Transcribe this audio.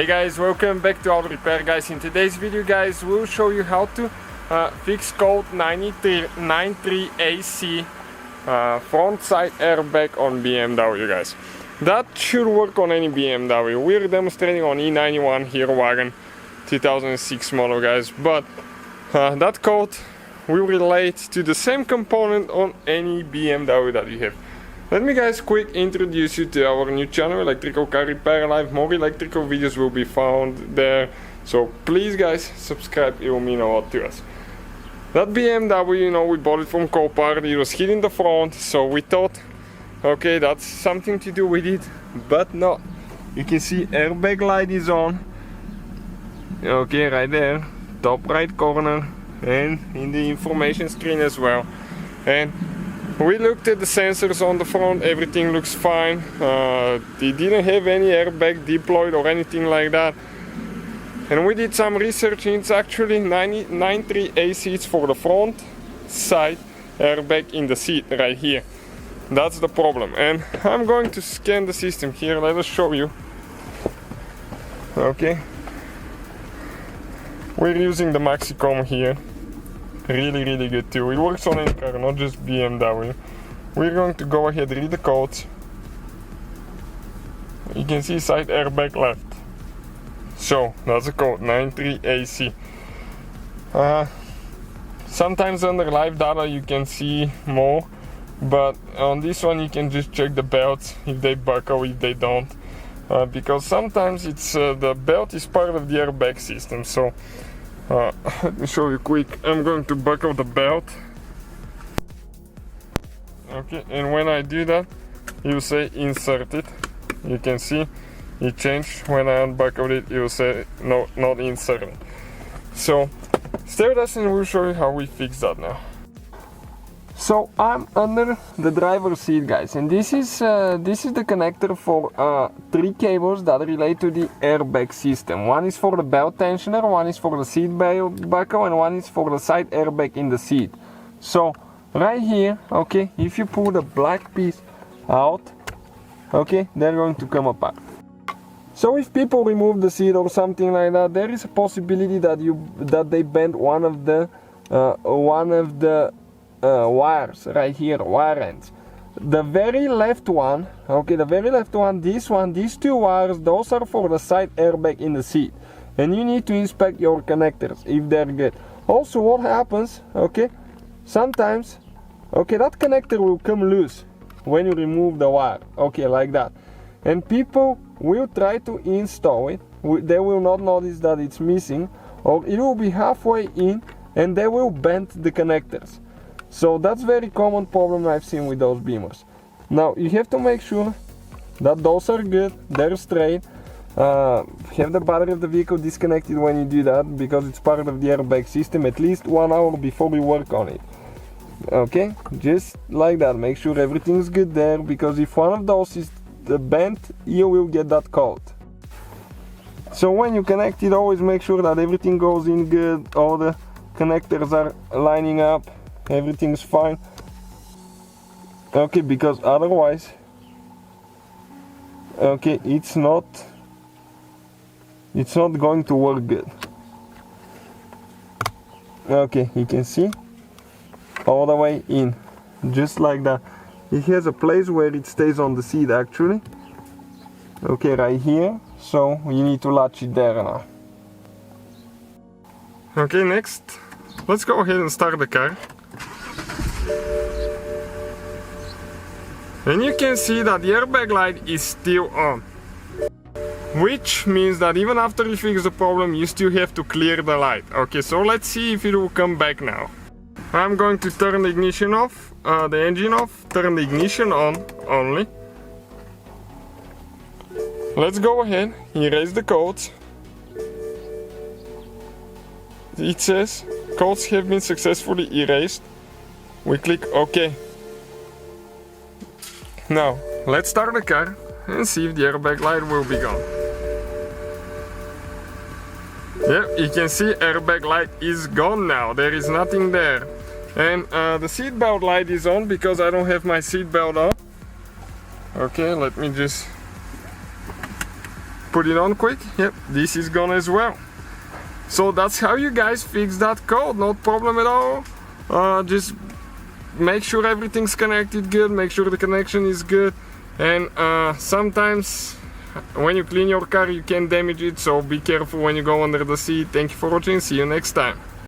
Hey guys, welcome back to Auto Repair guys. In today's video guys, we'll show you how to fix code 93 AC front side airbag on BMW guys. That should work on any BMW. We're demonstrating on E91 Hero Wagon 2006 model guys, but that code will relate to the same component on any BMW that you have. Let me guys quick introduce you to our new channel, Electrical Car Repair Live. More electrical videos will be found there, so please guys subscribe, it will mean a lot to us. That BMW, you know, we bought it from Copart. It was hit in the front, so we thought, okay, that's something to do with it, but no. You can see airbag light is on, okay, right there, top right corner, and in the information screen as well. And we looked at the sensors on the front, everything looks fine. They didn't have any airbag deployed or anything like that. And we did some research, and it's actually 93 AC. It's for the front side airbag in the seat right here. That's the problem. And I'm going to scan the system here, let us show you. Okay. We're using the Maxicom here. Really good too. It works on any car, not just BMW. We're going to go ahead, read the codes. You can see side airbag left. So that's the code 93 AC. Sometimes under live data you can see more, but on this one you can just check the belts if they buckle, if they don't, because sometimes it's the belt is part of the airbag system. So let me show you quick. I'm going to buckle the belt. Okay, and when I do that, you say insert it. You can see it changed. When I unbuckled it, you say no, not inserted. So stay with us and we'll show you how we fix that now. So I'm under the driver's seat guys, and this is the connector for 3 cables that relate to the airbag system. One is for the belt tensioner, one is for the seat belt buckle, and one is for the side airbag in the seat. So right here, okay, if you pull the black piece out, okay, they're going to come apart. So if people remove the seat or something like that, there is a possibility that they bend one of the wires right here, wire ends. The very left one, okay, the very left one, these 2 wires, those are for the side airbag in the seat, and you need to inspect your connectors if they're good. Also, what happens, okay, sometimes, okay, that connector will come loose when you remove the wire, okay, like that, and people will try to install it. They will not notice that it's missing, or it will be halfway in and they will bend the connectors. So that's very common problem I've seen with those Beamers. Now you have to make sure that those are good, they're straight. Have the battery of the vehicle disconnected when you do that, because it's part of the airbag system, at least 1 hour before you work on it. Okay, just like that, make sure everything's good there, because if one of those is bent, you will get that code. So when you connect it, always make sure that everything goes in good, all the connectors are lining up, everything's fine, okay, because otherwise, okay, it's not going to work good. Okay, you can see all the way in, just like that. It has a place where it stays on the seat actually, okay, right here, so you need to latch it there now. Okay, next let's go ahead and start the car. And you can see that the airbag light is still on, which means that even after you fix the problem, you still have to clear the light. Okay, so let's see if it will come back now. I'm going to turn the ignition off, the engine off, turn the ignition on only. Let's go ahead, erase the codes. It says codes have been successfully erased. We click OK. Now, let's start the car and see if the airbag light will be gone. Yeah, you can see airbag light is gone now. There is nothing there. And the seatbelt light is on because I don't have my seatbelt on. Okay, let me just put it on quick. Yep, this is gone as well. So that's how you guys fix that code, no problem at all. Just make sure everything's connected good, make sure the connection is good, and sometimes when you clean your car you can damage it, so be careful when you go under the seat. Thank you for watching, see you next time.